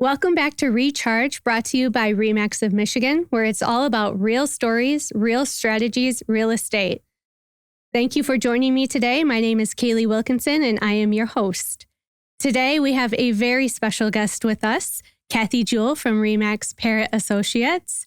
Welcome back to Recharge, brought to you by RE/MAX of Michigan, where it's all about real stories, real strategies, real estate. Thank you for joining me today. My name is Kaylee Wilkinson, and I am your host. Today, we have a very special guest with us, Cathy Jewell from RE/MAX Perrett Associates.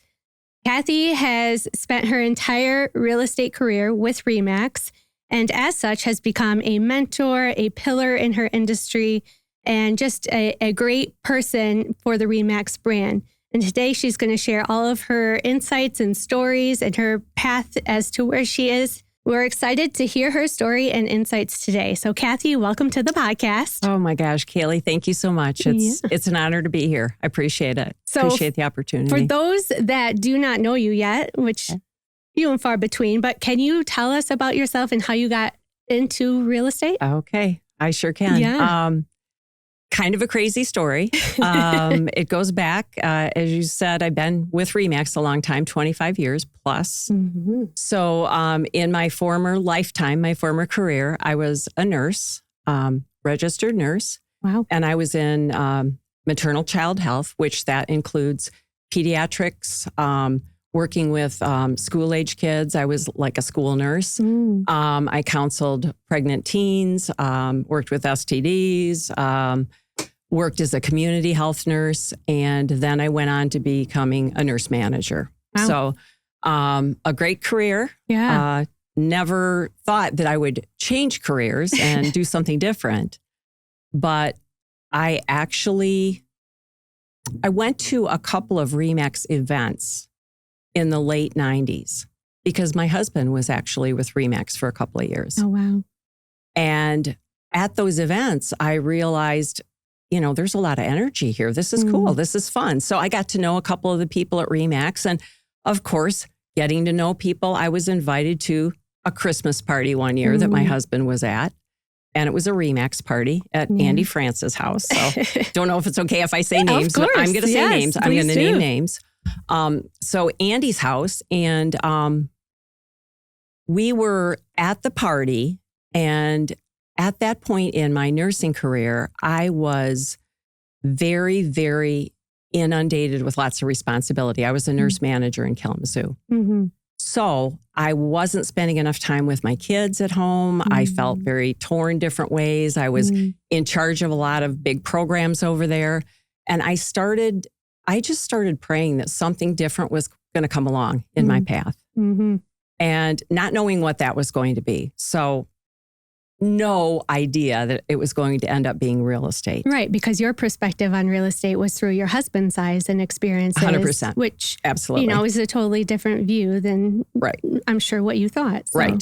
Cathy has spent her entire real estate career with RE/MAX, and as such has become a mentor, a pillar in her industry, and just a great person for the RE/MAX brand. And today she's going to share all of her insights and stories and her path as to where she is. We're excited to hear her story and insights today. So Cathy, welcome to the podcast. Oh my gosh, Kaylee, thank you so much. It's an honor to be here. I appreciate it. Appreciate the opportunity. For those that do not know you yet, which few and far between, but can you tell us about yourself and how you got into real estate? Okay, I sure can. Yeah. Kind of a crazy story. It goes back, as you said, I've been with RE/MAX a long time, 25 years plus. Mm-hmm. So in my former lifetime, my former career, I was a nurse, registered nurse. Wow. And I was in maternal child health, which that includes pediatrics, working with school-age kids. I was like a school nurse. I counseled pregnant teens, worked with STDs, worked as a community health nurse, and then I went on to becoming a nurse manager. Wow. So a great career. Yeah. Never thought that I would change careers and do something different. But I went to a couple of RE/MAX events in the late 90s, because my husband was actually with RE/MAX for a couple of years. Oh, wow. And at those events, I realized, there's a lot of energy here. This is cool. This is fun. So I got to know a couple of the people at RE/MAX. And of course, getting to know people, I was invited to a Christmas party one year that my husband was at. And it was a RE/MAX party at Andy France's house. So don't know if it's okay if I say names, but I'm going to say names. I'm going to name names. So Andy's house, and we were at the party, and at that point in my nursing career, I was very, very inundated with lots of responsibility. I was a nurse manager in Kalamazoo. Mm-hmm. So I wasn't spending enough time with my kids at home. I felt very torn different ways. I was in charge of a lot of big programs over there. And I just started praying that something different was going to come along in my path, and not knowing what that was going to be. So no idea that it was going to end up being real estate. Right, because your perspective on real estate was through your husband's eyes and experiences. 100%. Which, absolutely, is a totally different view than I'm sure what you thought. So,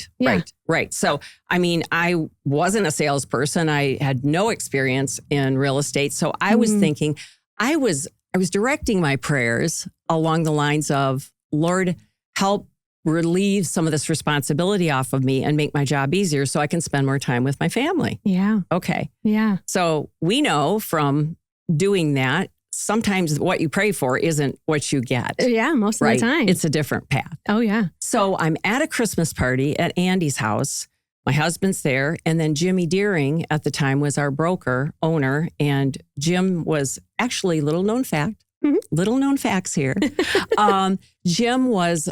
Right. So, I wasn't a salesperson. I had no experience in real estate. So I was thinking, I was directing my prayers along the lines of, Lord, help relieve some of this responsibility off of me and make my job easier so I can spend more time with my family. Yeah. Okay. Yeah. So we know from doing that, sometimes what you pray for isn't what you get. Yeah, most of the time. It's a different path. Oh, yeah. So I'm at a Christmas party at Andy's house. My husband's there. And then Jimmy Deering at the time was our broker owner. And Jim was actually little known facts here. Jim was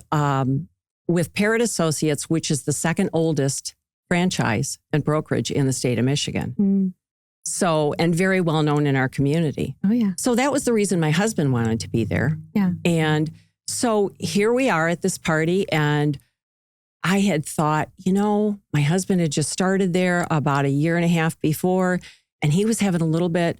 with Perrett Associates, which is the second oldest franchise and brokerage in the state of Michigan. So, and very well known in our community. Oh, yeah. So that was the reason my husband wanted to be there. Yeah. And so here we are at this party, and I had thought, my husband had just started there about a year and a half before, and he was having a little bit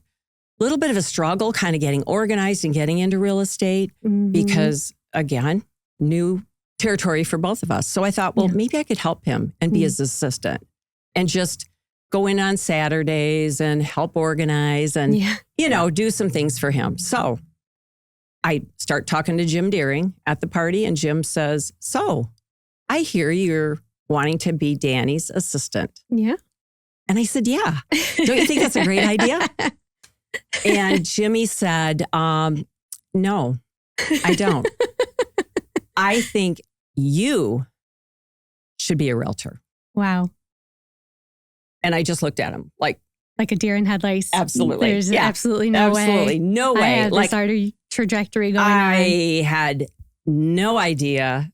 of a struggle kind of getting organized and getting into real estate because, again, new territory for both of us. So I thought, well, maybe I could help him and be his assistant and just go in on Saturdays and help organize and, do some things for him. So I start talking to Jim Deering at the party, and Jim says, so I hear you're wanting to be Danny's assistant. Yeah. And I said, yeah. Don't you think that's a great idea? And Jimmy said, no, I don't. I think you should be a realtor. Wow. And I just looked at him like like a deer in headlights. Absolutely. There's absolutely no way. Absolutely no way. I had this artery trajectory going on. I had no idea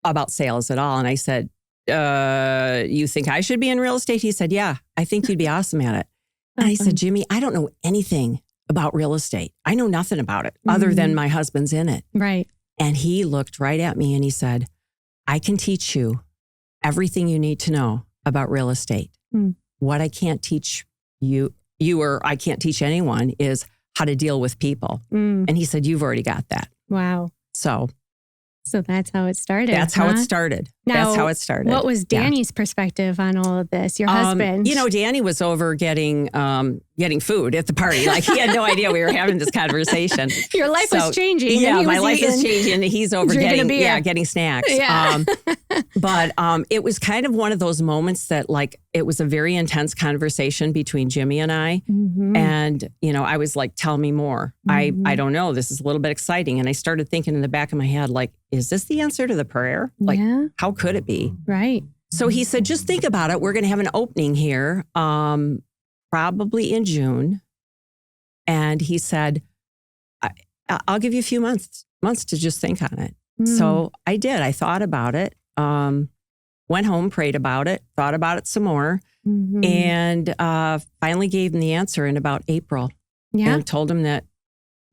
about sales at all. And I said, you think I should be in real estate? He said, yeah, I think you'd be awesome at it. And I said, Jimmy, I don't know anything about real estate. I know nothing about it other than my husband's in it. Right. And he looked right at me and he said, I can teach you everything you need to know about real estate. What I can't teach you or I can't teach anyone is how to deal with people. And he said, you've already got that. Wow. So that's how it started. That's how it started. Now, that's how it started. What was Danny's perspective on all of this? Your husband? Danny was over getting food at the party. Like he had no idea we were having this conversation. Your life was changing. Yeah, my life was changing, and he's over getting snacks. Yeah. But it was kind of one of those moments that like it was a very intense conversation between Jimmy and I. And I was like, tell me more. I don't know. This is a little bit exciting. And I started thinking in the back of my head, like, is this the answer to the prayer? Like, how could it be? Right. So he said, just think about it. We're going to have an opening here, probably in June. And he said, I'll give you a few months to just think on it. So I did. I thought about it, went home, prayed about it, thought about it some more, and finally gave him the answer in about April. Yeah. And told him that,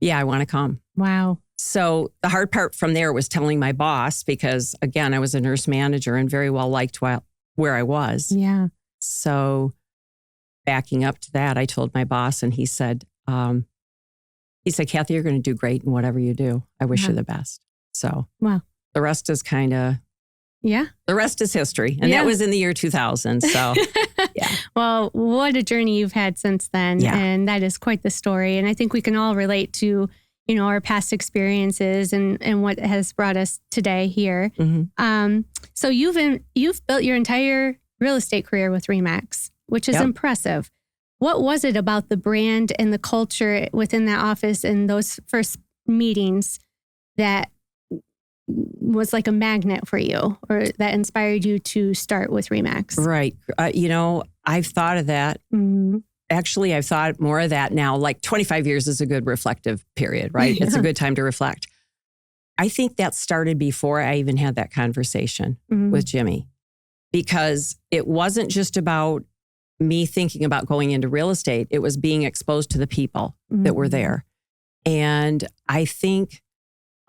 I want to come. Wow. So the hard part from there was telling my boss because, again, I was a nurse manager and very well liked where I was. Yeah. So backing up to that, I told my boss and he said, Cathy, you're going to do great in whatever you do. I wish you the best. So the rest is the rest is history. And that was in the year 2000. So Well, what a journey you've had since then. Yeah. And that is quite the story. And I think we can all relate to our past experiences and what has brought us today here. So you've built your entire real estate career with RE/MAX, which is impressive. What was it about the brand and the culture within that office and those first meetings that was like a magnet for you or that inspired you to start with RE/MAX? Right. I've thought of that. Actually, I've thought more of that now. Like 25 years is a good reflective period, right? It's a good time to reflect. I think that started before I even had that conversation with Jimmy, because it wasn't just about me thinking about going into real estate. It was being exposed to the people that were there. And I think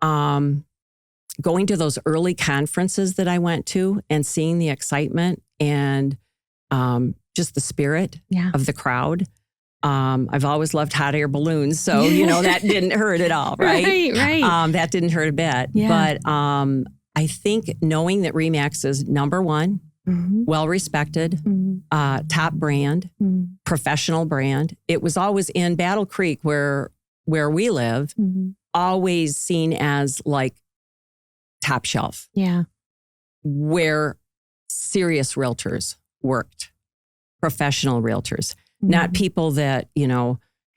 going to those early conferences that I went to and seeing the excitement and just the spirit of the crowd. I've always loved hot air balloons. So, that didn't hurt at all, right? Right. That didn't hurt a bit. Yeah. But I think knowing that RE/MAX is number one, well-respected, top brand, professional brand. It was always in Battle Creek where we live, always seen as like top shelf. Yeah. Where serious realtors worked. Professional realtors, not people that,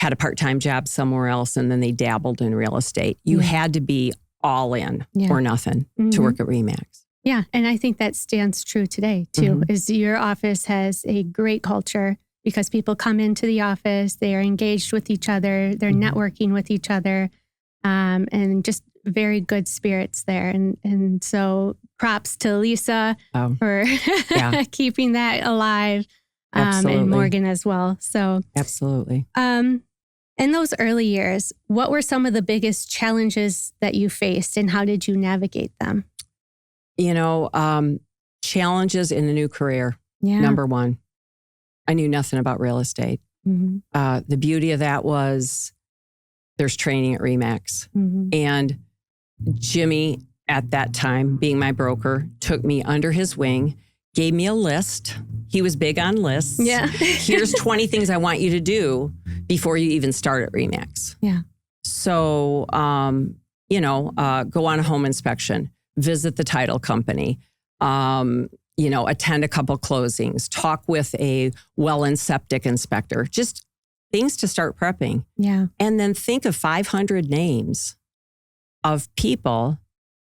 had a part-time job somewhere else and then they dabbled in real estate. You had to be all in or nothing to work at RE/MAX. Yeah. And I think that stands true today too, is your office has a great culture because people come into the office, they are engaged with each other, they're networking with each other, and just very good spirits there. And so props to Lisa for keeping that alive. And Morgan as well. So absolutely. In those early years, what were some of the biggest challenges that you faced and how did you navigate them? Challenges in a new career. Yeah. Number one, I knew nothing about real estate. The beauty of that was there's training at RE/MAX. And Jimmy, at that time, being my broker, took me under his wing, gave me a list. He was big on lists. Yeah. Here's 20 things I want you to do before you even start at RE/MAX. Yeah. So, go on a home inspection, visit the title company, attend a couple closings, talk with a well and septic inspector, just things to start prepping. Yeah. And then think of 500 names of people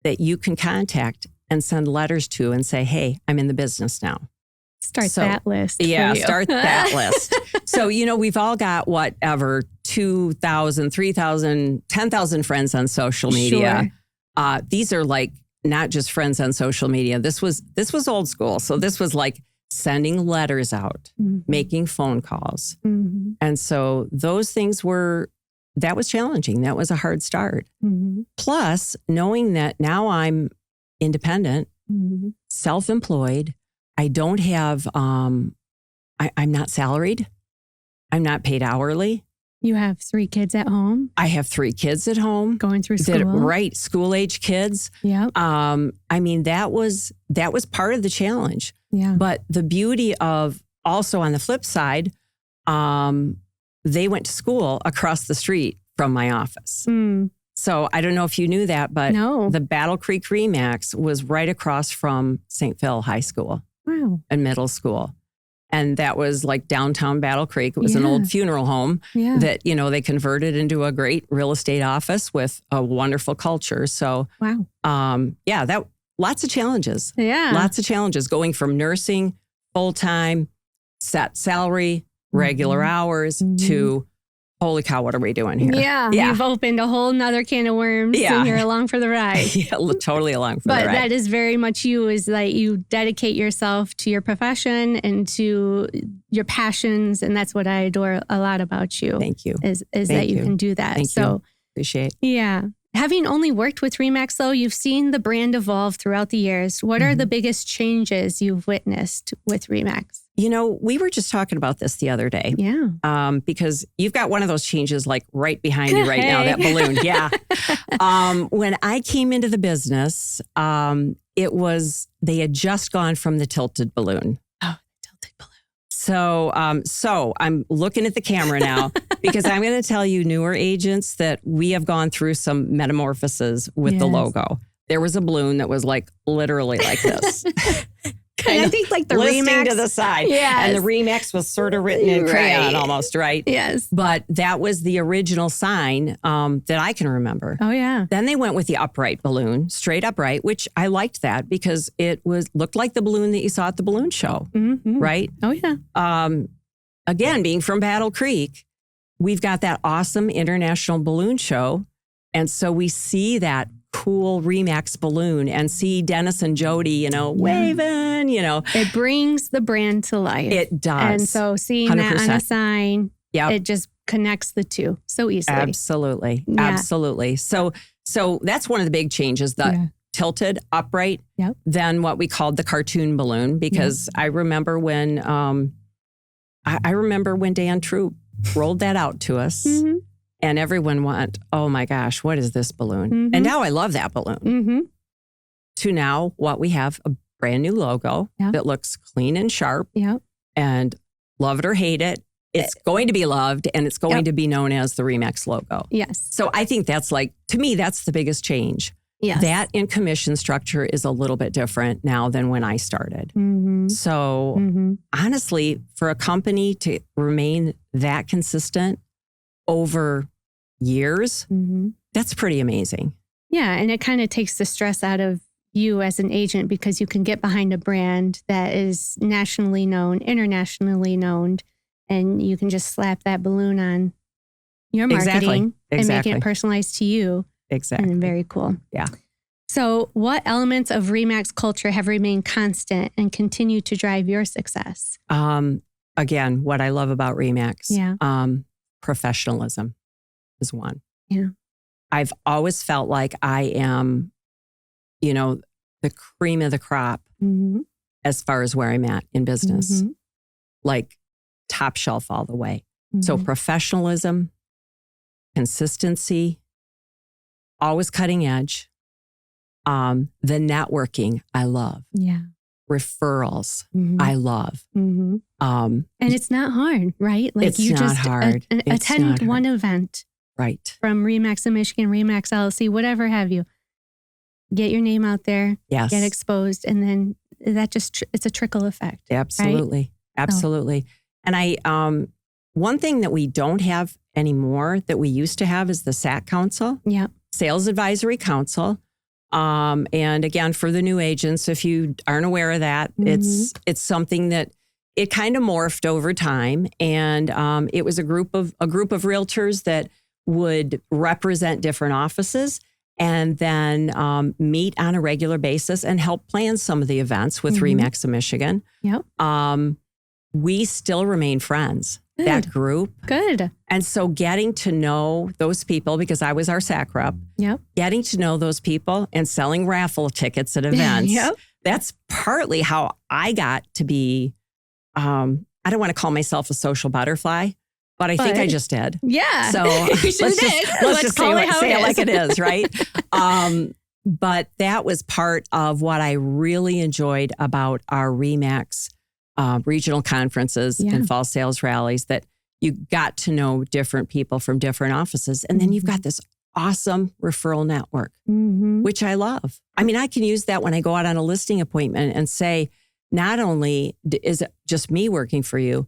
that you can contact and send letters to and say, hey, I'm in the business now. Start that list. Yeah, for you. start that list. So, we've all got whatever, 2,000, 3,000, 10,000 friends on social media. Sure. These are like not just friends on social media. This was old school. So this was like sending letters out, making phone calls. And so those things that was challenging. That was a hard start. Plus, knowing that now I'm independent, self-employed, I don't have, I'm not salaried. I'm not paid hourly. You have 3 kids at home? I have 3 kids at home. Going through school? Right. School age kids. Yeah. I mean, that was part of the challenge. Yeah. But the beauty of also on the flip side, they went to school across the street from my office. So I don't know if you knew that, but the Battle Creek RE/MAX was right across from St. Phil High School. Wow. And middle school. And that was like downtown Battle Creek. It was an old funeral home that, they converted into a great real estate office with a wonderful culture. So, that lots of challenges. Yeah. Lots of challenges going from nursing, full-time, set salary, regular hours to, holy cow, what are we doing here? Yeah. You've opened a whole nother can of worms and you're along for the ride. Totally along for the ride. But that is very much you, is that you dedicate yourself to your profession and to your passions. And that's what I adore a lot about you. Thank you. Is that you can do that. Thank you. Appreciate. Yeah. Having only worked with RE/MAX, though, you've seen the brand evolve throughout the years. What are the biggest changes you've witnessed with RE/MAX? We were just talking about this the other day. Yeah. Because you've got one of those changes like right behind you right now, that balloon. Yeah. When I came into the business, they had just gone from the tilted balloon. Oh, tilted balloon. So I'm looking at the camera now because I'm going to tell you, newer agents, that we have gone through some metamorphoses with the logo. There was a balloon that was like literally like this. And I think like the RE/MAX to the side. Yes. And the RE/MAX was sort of written in crayon almost, right? Yes. But that was the original sign that I can remember. Oh, yeah. Then they went with the upright balloon, straight upright, which I liked that because it looked like the balloon that you saw at the balloon show, right? Oh, yeah. Again, being from Battle Creek, we've got that awesome international balloon show. And so we see that cool RE/MAX balloon and see Dennis and Jody, waving, It brings the brand to life. It does. And so seeing 100%. That on a sign, it just connects the two so easily. Absolutely. Yeah. Absolutely. So that's one of the big changes, the tilted upright, then what we called the cartoon balloon, because I remember when Dan Troop rolled that out to us. And everyone went, oh my gosh, what is this balloon? And now I love that balloon. To now what we have, a brand new logo that looks clean and sharp. And love it or hate it, it's going to be loved and it's going to be known as the RE/MAX logo. Yes. So I think that's to me, that's the biggest change. Yes. That in commission structure is a little bit different now than when I started. So honestly, for a company to remain that consistent over years, that's pretty amazing. Yeah. And it kind of takes the stress out of you as an agent because you can get behind a brand that is nationally known, internationally known, and you can just slap that balloon on your marketing and making it personalized to you. Exactly. And very cool. Yeah. So what elements of RE/MAX culture have remained constant and continue to drive your success? Again, what I love about RE/MAX, professionalism is one. Yeah. I've always felt like I am, the cream of the crop as far as where I'm at in business, like top shelf all the way. So professionalism, consistency, always cutting edge. The networking, I love. Yeah. Referrals, I love. And it's not hard, right? Like it's not hard. Attend one event. Right. From RE/MAX of Michigan, RE/MAX LLC, whatever have you. Get your name out there. Yes. Get exposed. And then that it's a trickle effect. Absolutely. Right? Absolutely. And one thing that we don't have anymore that we used to have is the SAC Council. Yeah. Sales Advisory Council. And again, for the new agents, if you aren't aware of that, it's something that it kind of morphed over time. And it was a group of realtors that would represent different offices and then meet on a regular basis and help plan some of the events with RE/MAX of Michigan. Yep. We still remain friends. Good. That group. Good. And so getting to know those people, because I was our SAC rep, getting to know those people and selling raffle tickets at events, that's partly how I got to be, I don't want to call myself a social butterfly, but I think I just did. Yeah. So let's just say it like it is, right? But that was part of what I really enjoyed about our RE/MAX regional conferences and fall sales rallies, that you got to know different people from different offices. And then you've got this awesome referral network, which I love. I mean, I can use that when I go out on a listing appointment and say, not only is it just me working for you,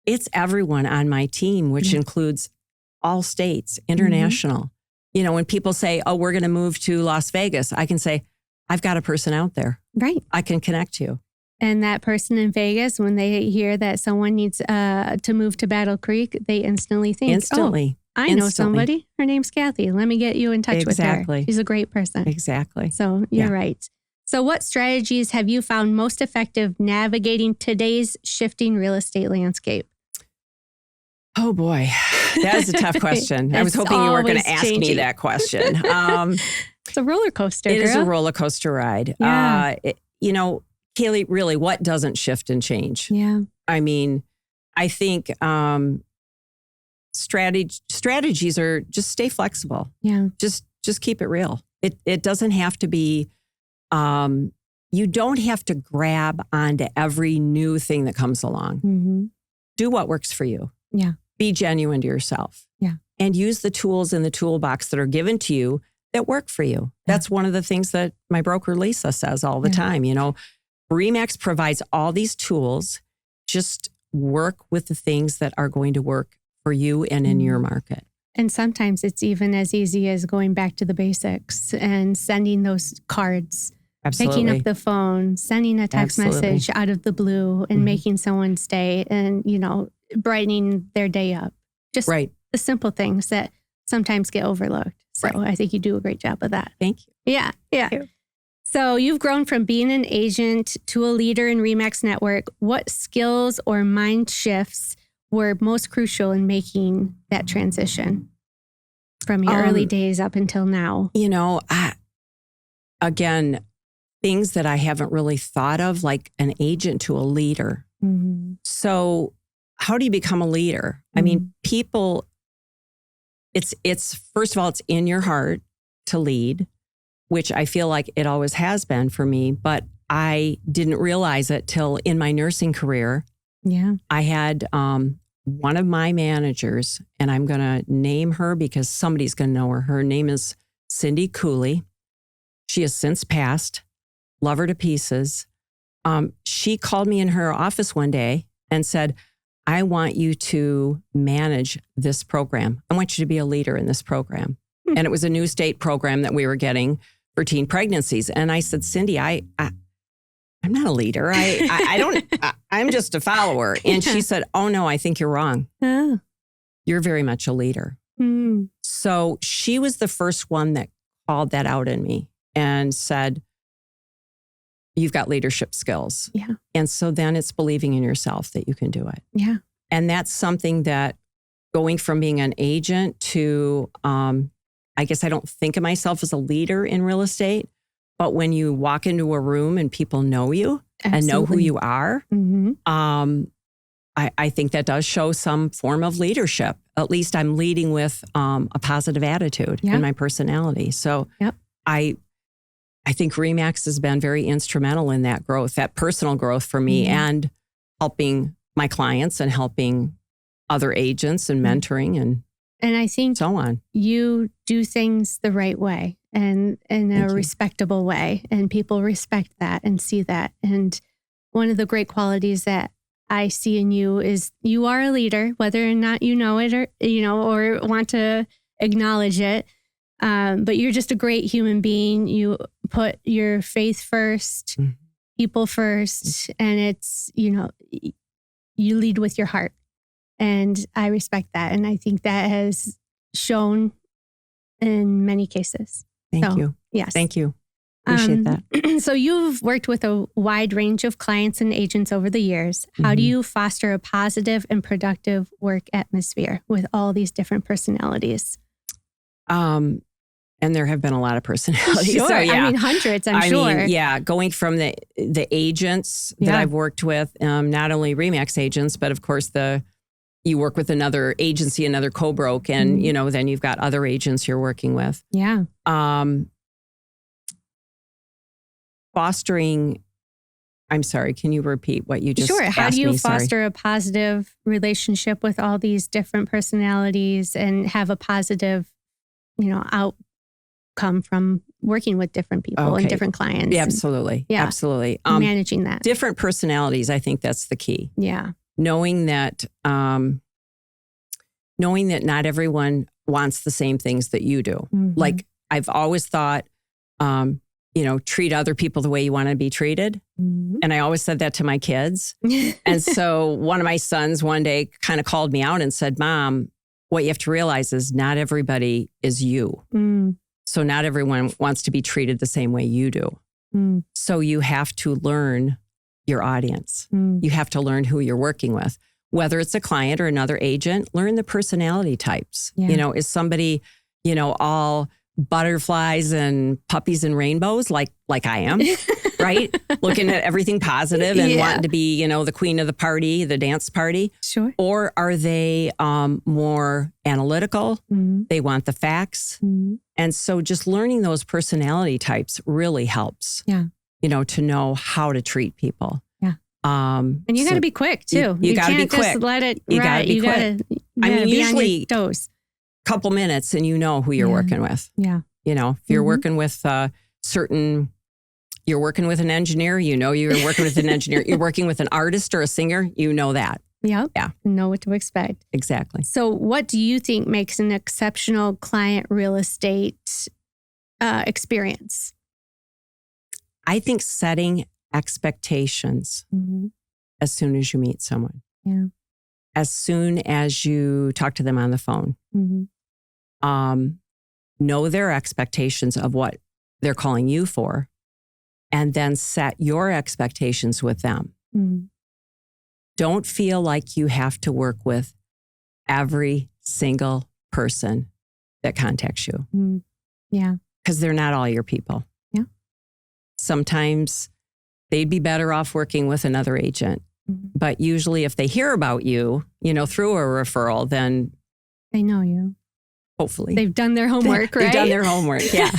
it's everyone on my team, which includes all states, international. You know, when people say, oh, we're going to move to Las Vegas, I can say, I've got a person out there. Right. I can connect you. And that person in Vegas, when they hear that someone needs to move to Battle Creek, they instantly think, oh, I know somebody. Her name's Cathy. Let me get you in touch with her. She's a great person. Exactly. So you're right. So what strategies have you found most effective navigating today's shifting real estate landscape? Oh boy, that is a tough question. I was hoping you weren't going to ask me that question. It's a roller coaster. It is a roller coaster ride. Yeah. You know, Kaylee, really, what doesn't shift and change? Yeah. I mean, I think strategies are just stay flexible. Yeah. Just keep it real. It doesn't have to be, you don't have to grab onto every new thing that comes along. Do what works for you. Yeah. Be genuine to yourself. Yeah. And use the tools in the toolbox that are given to you that work for you. That's one of the things that my broker Lisa says all the time. You know, RE/MAX provides all these tools. Just work with the things that are going to work for you and in your market. And sometimes it's even as easy as going back to the basics and sending those cards. Absolutely. Picking up the phone, sending a text message out of the blue and making someone's day and, you know, brightening their day up. Just the simple things that sometimes get overlooked. So I think you do a great job of that. Thank you. Yeah. Yeah. Thank you. So you've grown from being an agent to a leader in RE/MAX Network. What skills or mind shifts were most crucial in making that transition from your early days up until now? You know, again, things that I haven't really thought of, like an agent to a leader. So how do you become a leader? I mean, people, it's first of all, it's in your heart to lead, which I feel like it always has been for me, but I didn't realize it till in my nursing career. Yeah. I had one of my managers, and I'm going to name her because somebody's going to know her. Her name is Cindy Cooley. She has since passed. Love her to pieces. She called me in her office one day and said, I want you to manage this program. I want you to be a leader in this program. And it was a new state program that we were getting for teen pregnancies. And I said, Cindy, I'm not a leader. I'm just a follower. And she said, oh no, I think you're wrong. You're very much a leader. So she was the first one that called that out in me and said, you've got leadership skills. Yeah. And so then it's believing in yourself that you can do it. Yeah. And that's something that going from being an agent to, I guess I don't think of myself as a leader in real estate, but when you walk into a room and people know you and know who you are, I think that does show some form of leadership. At least I'm leading with a positive attitude in my personality. So I think RE/MAX has been very instrumental in that growth, that personal growth for me, and helping my clients and helping other agents and mentoring and I think so on. You do things the right way and in a respectable way, and people respect that and see that. And one of the great qualities that I see in you is you are a leader, whether or not you know it or, you know, or want to acknowledge it. But you're just a great human being. You put your faith first, people first, and it's, you lead with your heart. And I respect that. And I think that has shown in many cases. Thank you. Yes. Thank you. Appreciate that. So you've worked with a wide range of clients and agents over the years. How do you foster a positive and productive work atmosphere with all these different personalities? And there have been a lot of personalities. Sure. So, yeah. I mean, hundreds, I'm sure. Going from the agents that I've worked with, not only RE/MAX agents, but of course you work with another agency, another co-broke, and then you've got other agents you're working with. Yeah. Fostering, I'm sorry, can you repeat what you just asked me? Sure. How do you Sorry. foster a positive relationship with all these different personalities and have a positive, outcome from working with different people and different clients? Yeah, absolutely. Absolutely. Managing that. Different personalities, I think that's the key. Yeah. Knowing that not everyone wants the same things that you do. Like I've always thought, treat other people the way you want to be treated. And I always said that to my kids. And so one of my sons one day kind of called me out and said, Mom, what you have to realize is not everybody is you. So not everyone wants to be treated the same way you do. So you have to learn your audience. You have to learn who you're working with. Whether it's a client or another agent, learn the personality types. Yeah. Is somebody, all butterflies and puppies and rainbows like I am, right? Looking at everything positive and wanting to be, the queen of the party, the dance party. Sure. Or are they more analytical? They want the facts. And so just learning those personality types really helps. Yeah. To know how to treat people. Yeah. And you got to be quick too. You got to be quick. Just let it. You got to be quick. Usually toes. Couple minutes and who you're working with. Yeah. If you're working with you're working with an engineer, you're working with an engineer. You're working with an artist or a singer, that. Yep. Yeah. Know what to expect. Exactly. So what do you think makes an exceptional client real estate experience? I think setting expectations as soon as you meet someone. Yeah. As soon as you talk to them on the phone. Know their expectations of what they're calling you for, and then set your expectations with them. Don't feel like you have to work with every single person that contacts you. Yeah. Because they're not all your people. Yeah. Sometimes they'd be better off working with another agent. But usually if they hear about you, through a referral, then they know you. Hopefully. They've done their homework, right? They've done their homework, yeah.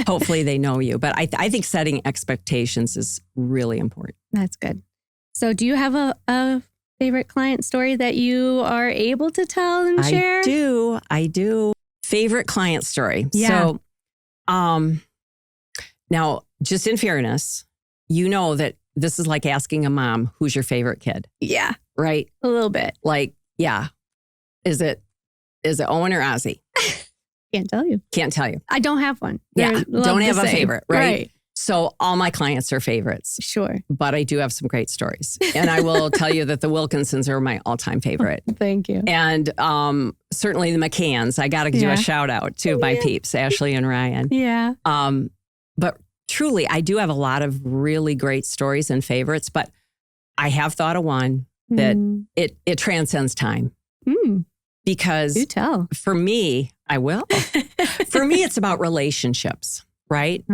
Hopefully they know you. But I think setting expectations is really important. That's good. So do you have a favorite client story that you are able to tell and share? I do. Favorite client story. Yeah. So now, just in fairness, that this is like asking a mom, who's your favorite kid? Yeah. Right? A little bit. Like, yeah. Is it Owen or Ozzy? Can't tell you. Can't tell you. I don't have one. Don't have a favorite, right? Right. So all my clients are favorites. Sure. But I do have some great stories. And I will tell you that the Wilkinsons are my all-time favorite. Thank you. And certainly the McCanns. I got to do a shout out to my peeps, Ashley and Ryan. Yeah. But truly, I do have a lot of really great stories and favorites, but I have thought of one that it transcends time. Because do tell. For me, I will. For me, it's about relationships, right?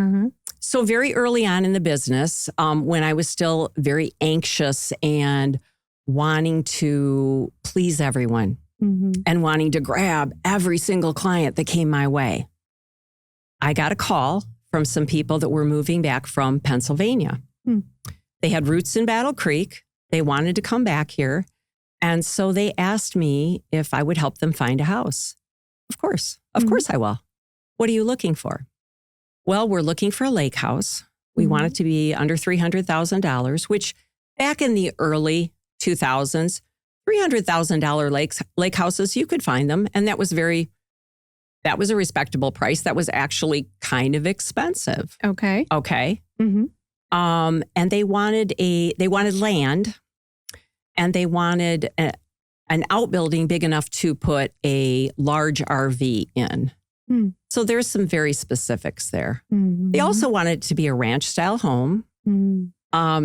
So very early on in the business, when I was still very anxious and wanting to please everyone and wanting to grab every single client that came my way, I got a call from some people that were moving back from Pennsylvania. They had roots in Battle Creek. They wanted to come back here. And so they asked me if I would help them find a house. Of course I will. What are you looking for? Well, we're looking for a lake house. We want it to be under $300,000, which back in the early 2000s, $300,000 lake houses, you could find them. And that was very That was a respectable price. That was actually kind of expensive. Okay. Okay. Mm-hmm. And they wanted land, and they wanted an outbuilding big enough to put a large RV in. Mm. So there's some very specifics there. Mm-hmm. They also wanted it to be a ranch style home,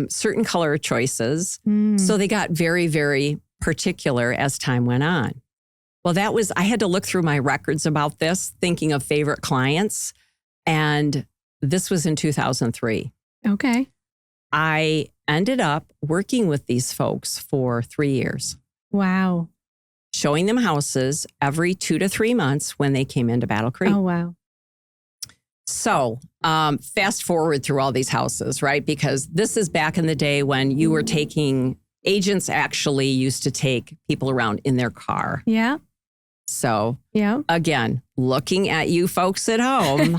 certain color choices. So they got very, very particular as time went on. Well, I had to look through my records about this, thinking of favorite clients. And this was in 2003. Okay. I ended up working with these folks for 3 years. Wow. Showing them houses every 2 to 3 months when they came into Battle Creek. Oh, wow. So fast forward through all these houses, right? Because this is back in the day when you were agents actually used to take people around in their car. Yeah. So yeah. Again, looking at you folks at home,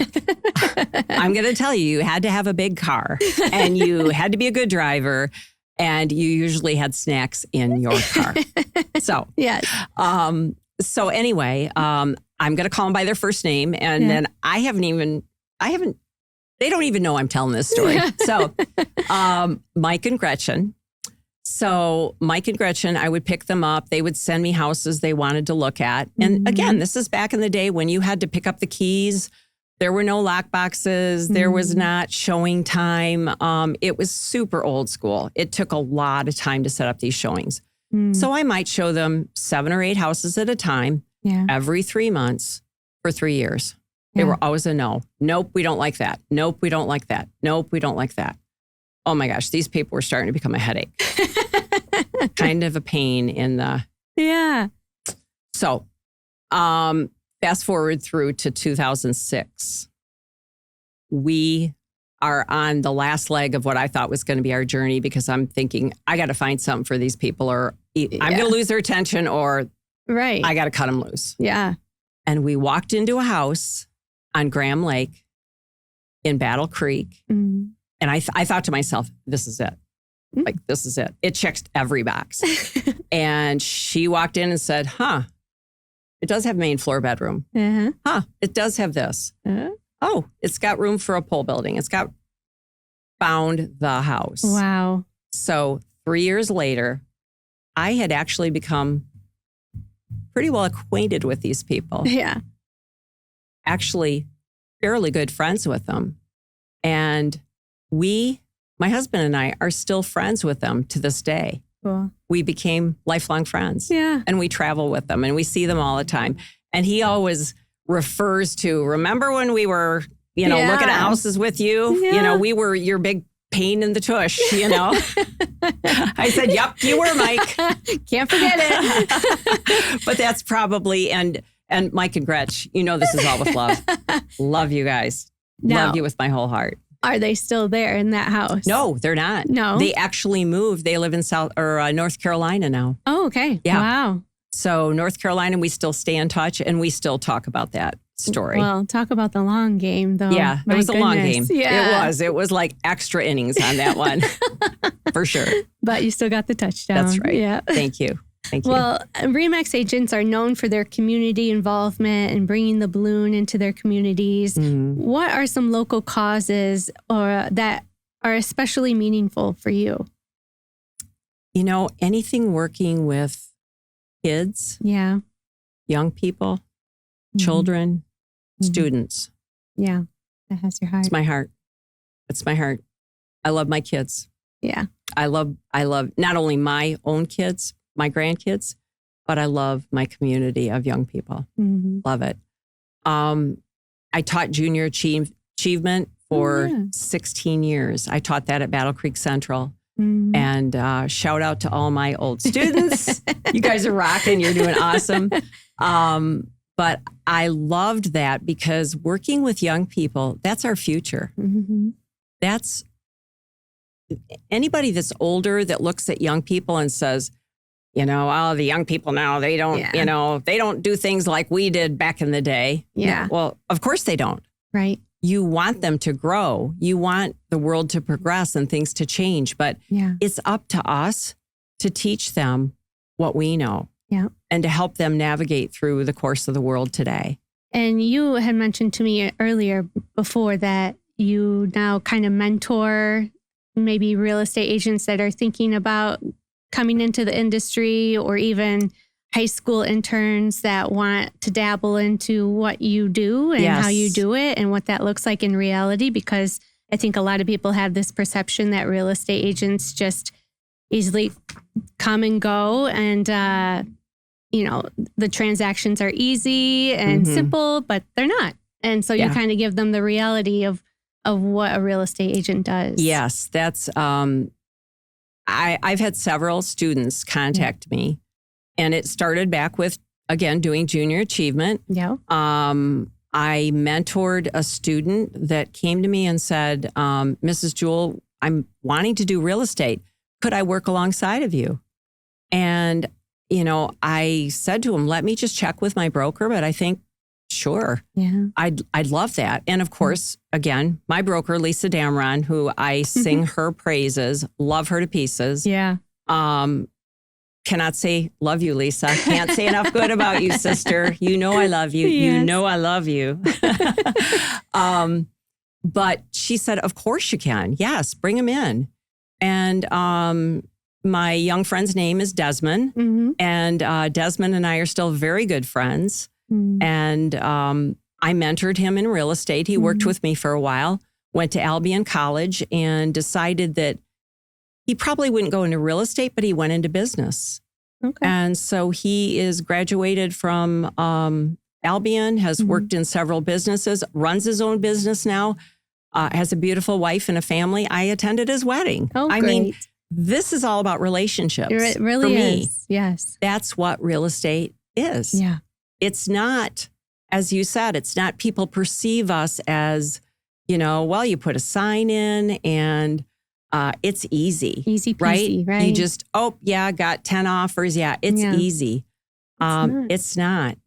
I'm going to tell you, you had to have a big car, and you had to be a good driver, and you usually had snacks in your car. So, yes. So anyway, I'm going to call them by their first name, and then they don't even know I'm telling this story. So, Mike and Gretchen. So Mike and Gretchen, I would pick them up. They would send me houses they wanted to look at. And again, this is back in the day when you had to pick up the keys. There were no lock boxes. There was not showing time. It was super old school. It took a lot of time to set up these showings. So I might show them 7 or 8 houses at a time every 3 months for 3 years. They were always a no. Nope, we don't like that. Nope, we don't like that. Nope, we don't like that. Oh my gosh, these people were starting to become a headache. Kind of a pain in the... Yeah. So, fast forward through to 2006. We are on the last leg of what I thought was going to be our journey, because I'm thinking, I got to find something for these people, or I'm going to lose their attention, or I got to cut them loose. Yeah. And we walked into a house on Graham Lake in Battle Creek. And I thought to myself, this is it. Like, this is it. It checks every box. And she walked in and said, it does have main floor bedroom. It does have this. Oh, it's got room for a pole building. Found the house. Wow. So 3 years later, I had actually become pretty well acquainted with these people. Yeah. Actually, fairly good friends with them. And my husband and I, are still friends with them to this day. Cool. We became lifelong friends. Yeah. And we travel with them, and we see them all the time. And he always refers to, remember when we were, looking at houses with you? Yeah. We were your big pain in the tush, I said, yep, you were, Mike. Can't forget it. But that's probably, and Mike and Gretch, this is all with love. Love you guys. Love you with my whole heart. Are they still there in that house? No, they're not. No. They actually moved. They live in North Carolina now. Oh, okay. Yeah. Wow. So North Carolina, we still stay in touch, and we still talk about that story. Well, talk about the long game, though. Yeah, it was a long game. Yeah. It was like extra innings on that one, for sure. But you still got the touchdown. That's right. Yeah. Thank you. Thank you. Well, RE/MAX agents are known for their community involvement and bringing the balloon into their communities. What are some local causes that are especially meaningful for you? Anything working with kids, young people, children, students. Yeah, that has your heart. It's my heart. It's my heart. I love my kids. Yeah. I love not only my own kids, my grandkids, but I love my community of young people. Love it. I taught junior achievement for 16 years. I taught that at Battle Creek Central. And shout out to all my old students. You guys are rocking. You're doing awesome. But I loved that, because working with young people, that's our future. That's anybody that's older that looks at young people and says, the young people now, they don't, they don't do things like we did back in the day. Yeah. Well, of course they don't. Right. You want them to grow. You want the world to progress and things to change. But it's up to us to teach them what we know. Yeah. And to help them navigate through the course of the world today. And you had mentioned to me earlier before that you now kind of mentor maybe real estate agents that are thinking about coming into the industry, or even high school interns that want to dabble into what you do and how you do it and what that looks like in reality. Because I think a lot of people have this perception that real estate agents just easily come and go, and the transactions are easy and simple, but they're not. And so you kind of give them the reality of what a real estate agent does. Yes, that's, I've had several students contact me, and it started back with, again, doing junior achievement. Yeah. I mentored a student that came to me and said, Mrs. Jewell, I'm wanting to do real estate. Could I work alongside of you? And, I said to him, let me just check with my broker, but I think, sure. Yeah. I'd love that. And of course, again, my broker, Lisa Damron, who I sing her praises, love her to pieces. Yeah. Cannot say love you, Lisa. Can't say enough good about you, sister. You know I love you. Yes. You know I love you. But she said, of course you can. Yes, bring him in. And my young friend's name is Desmond. And Desmond and I are still very good friends. And I mentored him in real estate. He worked with me for a while, went to Albion College, and decided that he probably wouldn't go into real estate, but he went into business. Okay. And so he is graduated from Albion, has worked in several businesses, runs his own business now, has a beautiful wife and a family. I attended his wedding. Oh, I great. mean, this is all about relationships. It really for is. me. Yes. That's what real estate is. Yeah. It's not, as you said, it's not people perceive us as, well, you put a sign in and it's easy. Easy peasy, right? You just, got 10 offers. Yeah, it's easy. It's not.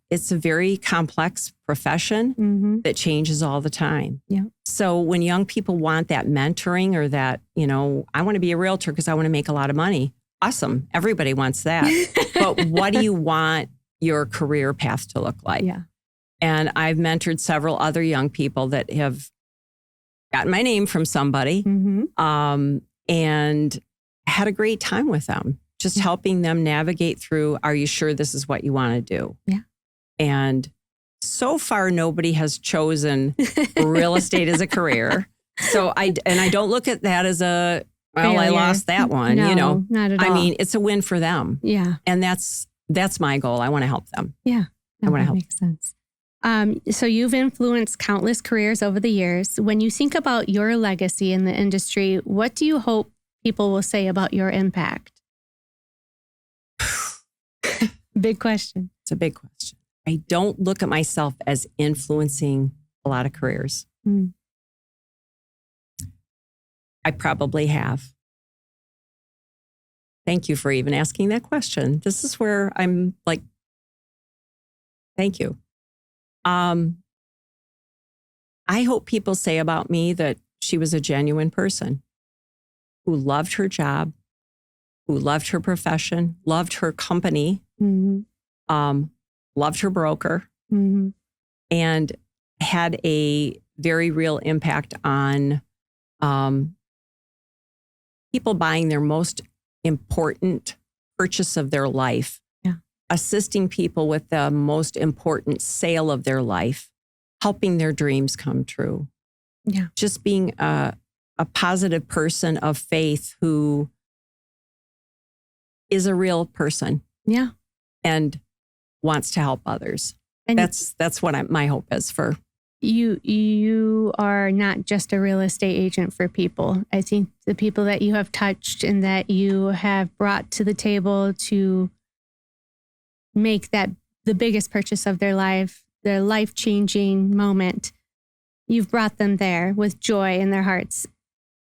It's a very complex profession that changes all the time. Yeah. So when young people want that mentoring, or that, I want to be a realtor because I want to make a lot of money. Awesome. Everybody wants that. But what do you want your career path to look like? Yeah. And I've mentored several other young people that have gotten my name from somebody and had a great time with them, just helping them navigate through, are you sure this is what you want to do? Yeah. And so far, nobody has chosen real estate as a career. So I don't look at that as I lost that one. No, not at all. I mean, it's a win for them. Yeah. And that's my goal. I want to help them. Yeah. I want to help. Makes sense. So you've influenced countless careers over the years. When you think about your legacy in the industry, what do you hope people will say about your impact? Big question. It's a big question. I don't look at myself as influencing a lot of careers. I probably have. Thank you for even asking that question. This is where I'm like, thank you. I hope people say about me that she was a genuine person who loved her job, who loved her profession, loved her company, loved her broker, and had a very real impact on people buying their most important purchase of their life, assisting people with the most important sale of their life, helping their dreams come true. Yeah. Just being a positive person of faith who is a real person. Yeah. And wants to help others. And that's what my hope is for. You are not just a real estate agent for people. I think the people that you have touched and that you have brought to the table to make that the biggest purchase of their life-changing moment, you've brought them there with joy in their hearts.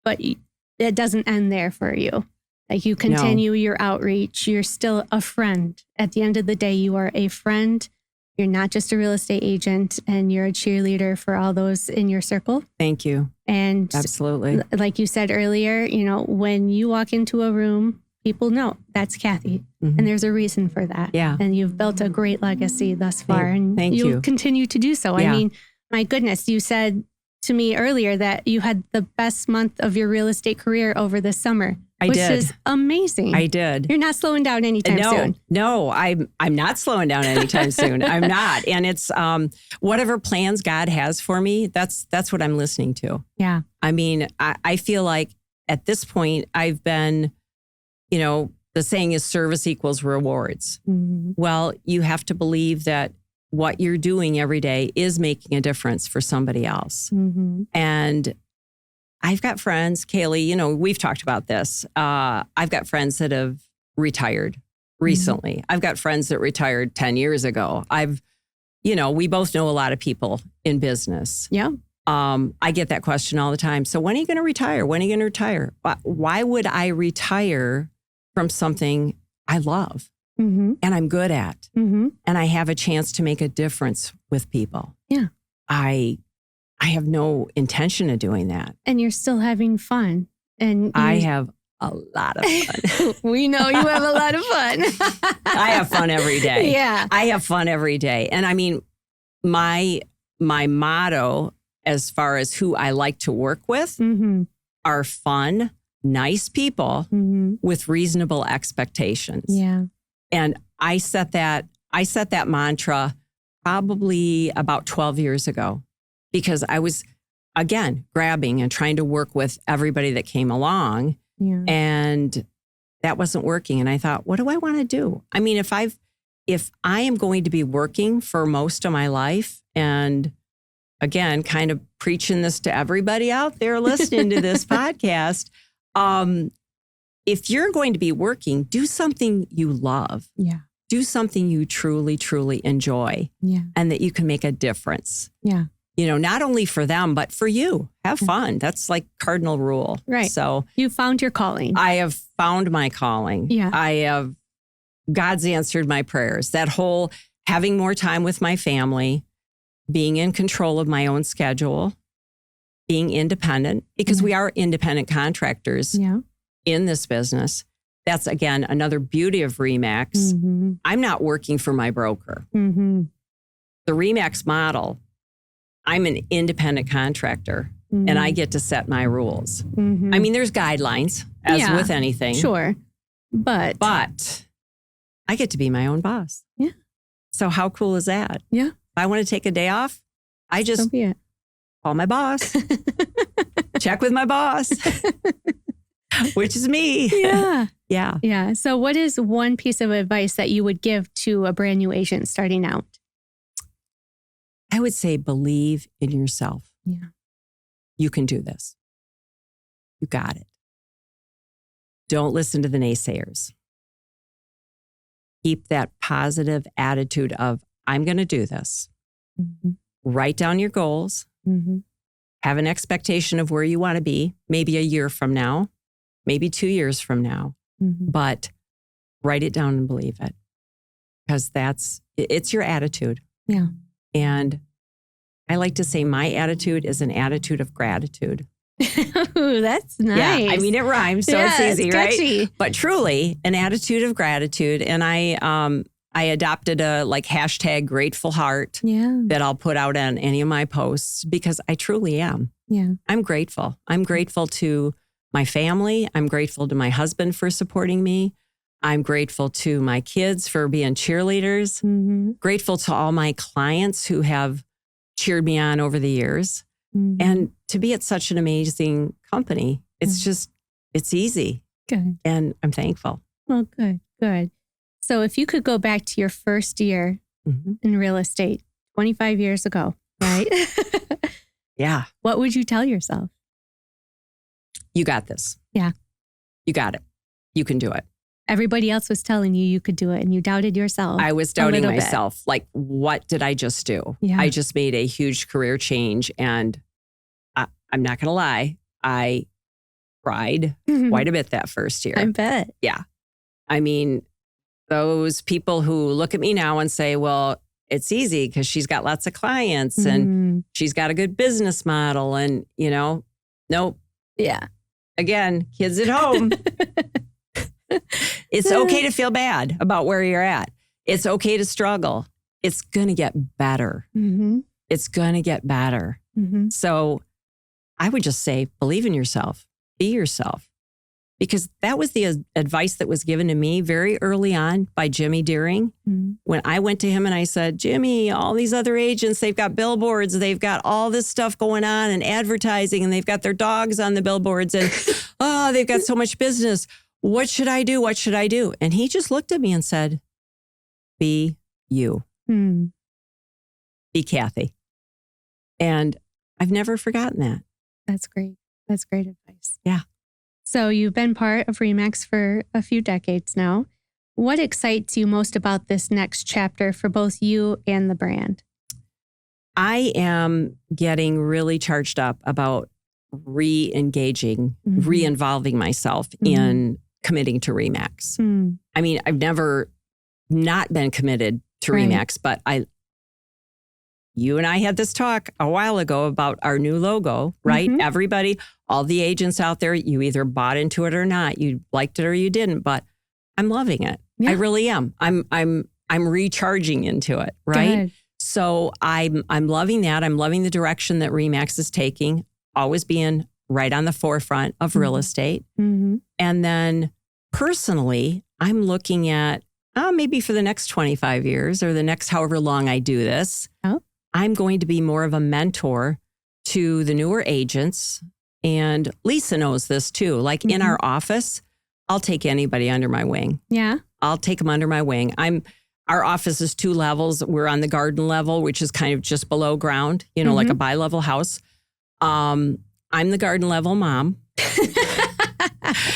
But it doesn't end there for you. Like, you continue your outreach. You're still a friend. At the end of the day, you are a friend. You're not just a real estate agent, and you're a cheerleader for all those in your circle. Thank you. And absolutely, like you said earlier, when you walk into a room, people know that's Cathy. Mhm. And there's a reason for that. Yeah. And you've built a great legacy thus far. Thank you'll you. continue to do so. Yeah. I mean, my goodness, you said to me earlier that you had the best month of your real estate career over the summer. I which did. is amazing. I did. You're not slowing down anytime soon. No, I'm not slowing down anytime soon. I'm not. And it's whatever plans God has for me, that's what I'm listening to. Yeah. I mean, I feel like at this point I've been, the saying is service equals rewards. Mm-hmm. Well, you have to believe that what you're doing every day is making a difference for somebody else. Mm-hmm. And I've got friends, Kaylee, we've talked about this. I've got friends that have retired recently. I've got friends that retired 10 years ago. We both know a lot of people in business. Yeah. I get that question all the time. So when are you going to retire? When are you going to retire? Why would I retire from something I love Mm-hmm. and I'm good at Mm-hmm. and I have a chance to make a difference with people? Yeah. I have no intention of doing that. And you're still having fun. And I have a lot of fun. We know you have a lot of fun. I have fun every day. Yeah. I have fun every day. And I mean, my motto as far as who I like to work with Mm-hmm. are fun, nice people Mm-hmm. with reasonable expectations. Yeah. And I set that mantra probably about 12 years ago because I was, again, grabbing and trying to work with everybody that came along. Yeah. And that wasn't working. And I thought, what do I want to do? I mean, if I am going to be working for most of my life, and again, kind of preaching this to everybody out there listening to this podcast, if you're going to be working, do something you love. Yeah. Do something you truly, truly enjoy, Yeah. and that you can make a difference. Yeah. Not only for them, but for you. Have fun. That's like cardinal rule. Right. So You found your calling. I have found my calling. Yeah. God's answered my prayers. That whole having more time with my family, being in control of my own schedule, being independent, because we are independent contractors Yeah. in this business. That's, again, another beauty of RE/MAX. Mm-hmm. I'm not working for my broker. Mm-hmm. The RE/MAX model, I'm an independent contractor Mm-hmm. and I get to set my rules. Mm-hmm. I mean, there's guidelines, as Yeah. with anything. Sure. But I get to be my own boss. Yeah. So how cool is that? Yeah. If I want to take a day off, I so just be it. call my boss, check with my boss, which is me. Yeah. Yeah. Yeah. So what is one piece of advice that you would give to a brand new agent starting out? I would say believe in yourself. Yeah. You can do this. You got it. Don't listen to the naysayers. Keep that positive attitude of, I'm going to do this. Mm-hmm. Write down your goals. Mm-hmm. Have an expectation of where you want to be, maybe a year from now, maybe 2 years from now, Mm-hmm. but write it down and believe it, because it's your attitude. Yeah. And I like to say my attitude is an attitude of gratitude. Ooh, that's nice. Yeah, I mean, it rhymes, so Yeah, it's easy, it's catchy. right? But truly, an attitude of gratitude. And I adopted a hashtag grateful heart Yeah. that I'll put out on any of my posts, because I truly am. Yeah. I'm grateful. I'm grateful to my family. I'm grateful to my husband for supporting me. I'm grateful to my kids for being cheerleaders. Mm-hmm. Grateful to all my clients who have cheered me on over the years. Mm-hmm. And to be at such an amazing company, it's easy. Good. And I'm thankful. Well, good. Good. So if you could go back to your first year Mhm. in real estate 25 years ago, right? Yeah. What would you tell yourself? You got this. Yeah. You got it. You can do it. Everybody else was telling you you could do it and you doubted yourself. I was doubting little bit. myself. Like, what did I just do? Yeah. I just made a huge career change. And I'm not going to lie, I cried quite a bit that first year. I bet. I mean, those people who look at me now and say, well, it's easy because she's got lots of clients and Mhm. she's got a good business model. And, nope. Yeah. Again, kids at home. It's okay to feel bad about where you're at. It's okay to struggle. It's going to get better. Mm-hmm. It's going to get better. Mm-hmm. So I would just say, believe in yourself, be yourself. Because that was the advice that was given to me very early on by Jimmy Deering. Mm-hmm. When I went to him and I said, Jimmy, all these other agents, they've got billboards, they've got all this stuff going on and advertising, and they've got their dogs on the billboards, and they've got so much business. What should I do? What should I do? And he just looked at me and said, be you. Mm. Be Cathy. And I've never forgotten that. That's great. That's great advice. Yeah. So you've been part of RE/MAX for a few decades now. What excites you most about this next chapter for both you and the brand? I am getting really charged up about re-engaging, re-involving myself in committing to RE/MAX. Mm. I mean, I've never not been committed to RE/MAX, but you and I had this talk a while ago about our new logo, right? Mm-hmm. Everybody, all the agents out there, you either bought into it or not. You liked it or you didn't, but I'm loving it. Yeah. I really am. I'm recharging into it, right? Good. So I'm loving that. I'm loving the direction that RE/MAX is taking, always being right on the forefront of real estate. Mm-hmm. And then personally, I'm looking at maybe for the next 25 years or the next however long I do this, I'm going to be more of a mentor to the newer agents. And Lisa knows this too. Like in our office, I'll take anybody under my wing. Yeah. I'll take them under my wing. Our office is 2 levels. We're on the garden level, which is kind of just below ground, like a bi-level house. I'm the garden level mom.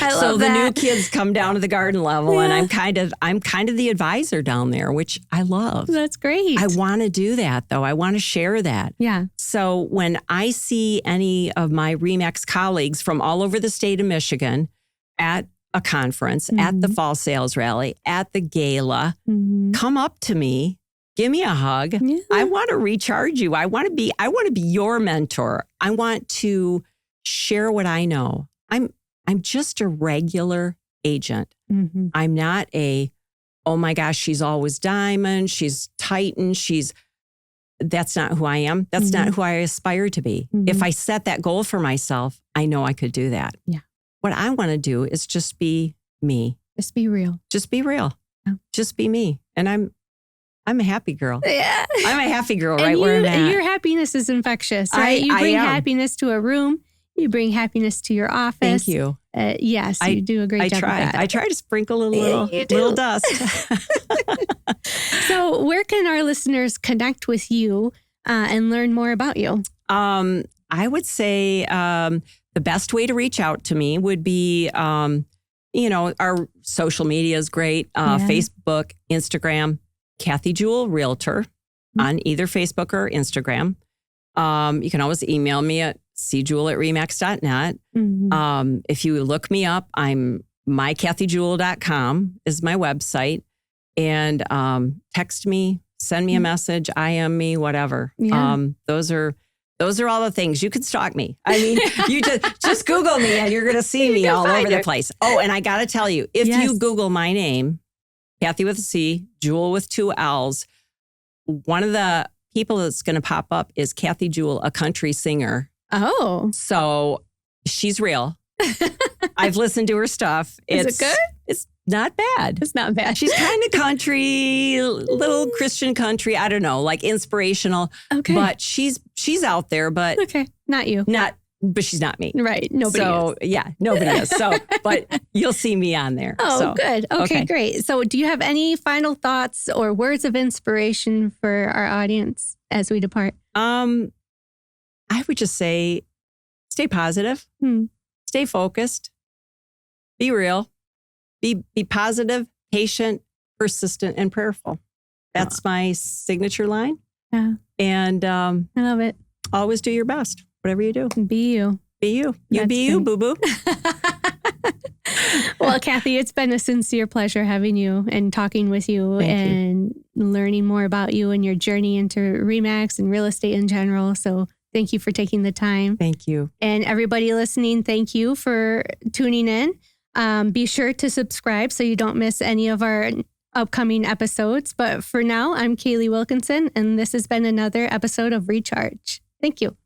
I love so that. the new kids come down to the garden level, and I'm kind of the advisor down there, which I love. That's great. I want to do that though. I want to share that. Yeah. So when I see any of my RE/MAX colleagues from all over the state of Michigan at a conference, at the fall sales rally, at the gala, come up to me, give me a hug. Yeah. I want to recharge you. I want to be your mentor. I want to share what I know. I'm just a regular agent. Mm-hmm. I'm not oh my gosh, she's always diamond, she's Titan, that's not who I am. That's not who I aspire to be. If I set that goal for myself, I know I could do that. Yeah. What I want to do is just be me. Just be real. Just be real. Yeah. Just be me. And I'm a happy girl. Yeah. I'm a happy girl right where I'm at. Your happiness is infectious, right? You bring happiness to a room. You bring happiness to your office. Thank you. Yes, you do a great job of that. I try to sprinkle a little dust. So where can our listeners connect with you and learn more about you? I would say the best way to reach out to me would be, our social media is great. Facebook, Instagram, Cathy Jewell Realtor on either Facebook or Instagram. You can always email me at cjewell@remax.net. If you look me up, I'm mycathyjewell.com is my website. And text me, send me a message, IM me, whatever. Yeah. Those are all the things. You can stalk me. I mean, you just Google me and you're going to see me all over the place. Oh, and I got to tell you, if you Google my name, Cathy with a C, Jewell with 2 L's, one of the people that's going to pop up is Cathy Jewell, a country singer. Oh. So she's real. I've listened to her stuff. Is it good? It's not bad. It's not bad. She's kind of country, little Christian country. I don't know, like inspirational. Okay. But she's out there, but okay, not you. But she's not me. Right. Nobody is. Yeah, nobody is. So, but you'll see me on there. Oh, good. Okay, great. So do you have any final thoughts or words of inspiration for our audience as we depart? I would just say, stay positive, stay focused, be real, be positive, patient, persistent, and prayerful. That's my signature line. Yeah. And I love it. Always do your best, whatever you do. Be you. Be you. You be you, boo-boo. Well, Cathy, it's been a sincere pleasure having you and talking with you and learning more about you and your journey into RE/MAX and real estate in general. So thank you for taking the time. Thank you. And everybody listening, thank you for tuning in. Be sure to subscribe so you don't miss any of our upcoming episodes. But for now, I'm Kaylee Wilkinson, and this has been another episode of Recharge. Thank you.